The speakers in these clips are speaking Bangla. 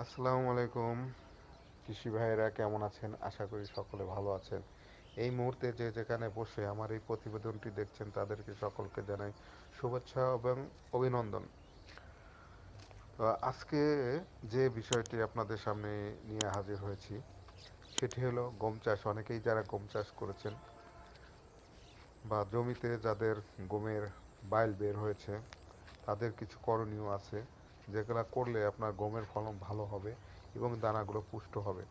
আসসালামু আলাইকুম কৃষি ভাইয়েরা কেমন আছেন? আশা করি সকলে ভালো আছেন। এই মুহূর্তে যে যেখানে বসে আমার এই প্রতিবেদনটি দেখছেন তাদেরকে সকলকে জানাই শুভেচ্ছা এবং অভিনন্দন। তো আজকে যে বিষয়টি আপনাদের সামনে নিয়ে হাজির হয়েছি সেটি হলো গম চাষ। অনেকেই যারা গম চাষ করেছেন বা জমিতে যাদের গমের বাইল বের হয়েছে তাদের কিছু করণীয় আছে যেগুলা করলে আপনার গমের ফলন ভালো হবে এবং দানাগুলো পুষ্ট হবে।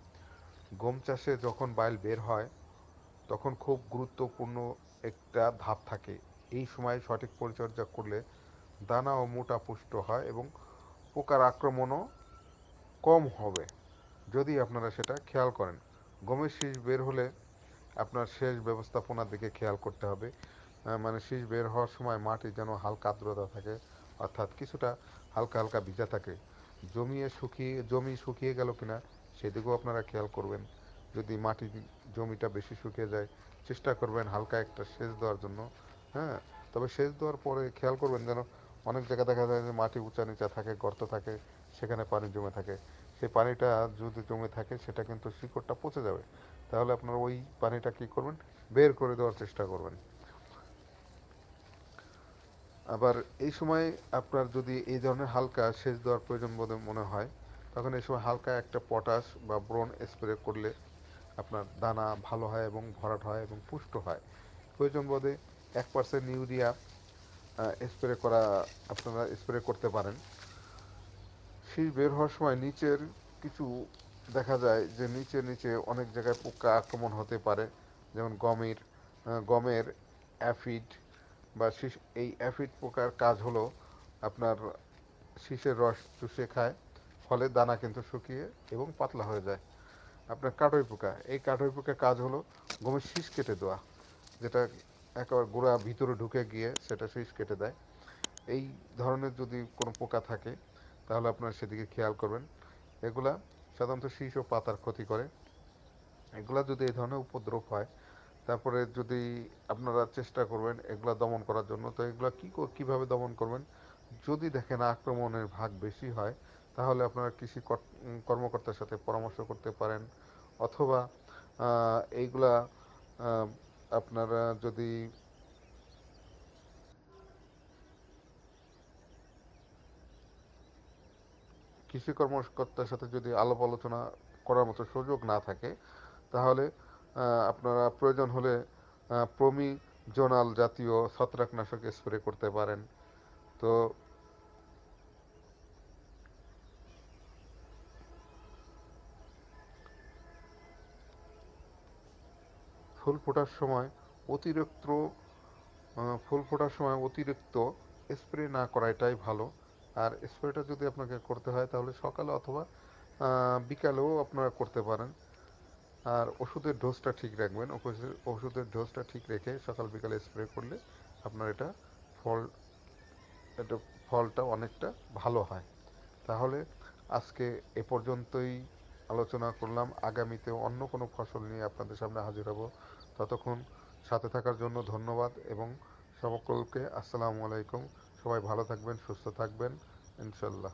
গম চাষে যখন বাইল বের হয় তখন খুব গুরুত্বপূর্ণ একটা ধাপ থাকে। এই সময় সঠিক পরিচর্যা করলে দানা ও মোটা পুষ্ট হয় এবং পোকার আক্রমণও কম হবে যদি আপনারা সেটা খেয়াল করেন। গমের শীষ বের হলে আপনার সেচ ব্যবস্থাপনার দিকে খেয়াল করতে হবে। মানে শীষ বের হওয়ার সময় মাটি যেন হালকা আর্দ্রতা থাকে, অর্থাৎ কিছুটা হালকা হালকা ভিজা থাকে। জমি শুকিয়ে গেল কিনা সেদিকেও আপনারা খেয়াল করবেন। যদি জমিটা বেশি শুকিয়ে যায় চেষ্টা করবেন হালকা একটা সেচ দেওয়ার জন্য। হ্যাঁ, তবে সেচ দেওয়ার পরে খেয়াল করবেন যেন অনেক জায়গা দেখা যায় যে মাটি উঁচা নিচা থাকে, গর্ত থাকে, সেখানে পানি জমে থাকে। সেই পানিটা যদি জমে থাকে সেটা কিন্তু শিকড়টা পচে যাবে। তাহলে আপনার ওই পানিটা কি করবেন, বের করে দেওয়ার চেষ্টা করবেন। আবার এই সময় আপনার যদি এই ধরনের হালকা সেচ দেওয়ার প্রয়োজন বলে মনে হয় তখন এই সময় হালকা একটা পটাশ বা বোরন স্প্রে করলে আপনার দানা ভালো হয় এবং ভরাট হয় এবং পুষ্ট হয়। প্রয়োজন বোধে 1% ইউরিয়া আপনারা স্প্রে করতে পারেন। শীষ বের হওয়ার সময় নিচের কিছু দেখা যায় যে নিচে নিচে অনেক জায়গায় পোকা আক্রমণ হতে পারে, যেমন গমের অ্যাফিড বা শীষ। এই অ্যাফিড পোকার কাজ হলো আপনার শীষের রস চুষে খায়, ফলে দানা কিন্তু শুকিয়ে এবং পাতলা হয়ে যায়। আপনার কাটুই পোকা, এই কাটুই পোকার কাজ হলো গমের শীষ কেটে দেওয়া, যেটা একেবারে গোড়া ভিতরে ঢুকে গিয়ে সেটা শীষ কেটে দেয়। এই ধরনের যদি কোনো পোকা থাকে তাহলে আপনারা সেদিকে খেয়াল করবেন। এগুলা সাধারণত শীষ ও পাতার ক্ষতি করে। এগুলা যদি এই ধরনের উপদ্রব হয় তারপরে যদি আপনারা চেষ্টা করবেন এগুলা দমন করার জন্য, তো এগুলা কিভাবে দমন করবেন? যদি দেখেন আক্রমণের ভাগ বেশি হয় তাহলে আপনারা কর্মকর্তার সাথে পরামর্শ করতে পারেন, অথবা এইগুলা আহ, আপনারা যদি কৃষি কর্মকর্তার সাথে যদি আলাপ আলোচনা করার মতো সুযোগ না থাকে তাহলে আপনারা প্রয়োজন হলে প্রমিজোনাল জাতীয় ছত্রাকনাশক স্প্রে করতে পারেন। তো ফুল ফোটার সময় অতিরিক্ত অতিরিক্ত স্প্রে না করাটাই ভালো। আর স্প্রেটা যদি আপনাকে করতে হয় তাহলে সকালে অথবা বিকালেও আপনারা করতে পারেন। আর ওষুধের ডোজটা ঠিক রাখবেন। ওষুধের ডোজটা ঠিক রেখে সকাল বিকালে স্প্রে করলে আপনার ফল এটা ফলটা অনেকটা ভালো হয়। তাহলে আজকে এ পর্যন্তই আলোচনা করলাম। আগামীতে অন্য কোনো ফসল নিয়ে আপনাদের সামনে হাজির হব। ততক্ষণ সাথে থাকার জন্য ধন্যবাদ এবং সকলকে আসসালামু আলাইকুম। সবাই ভালো থাকবেন, সুস্থ থাকবেন, ইনশাল্লাহ।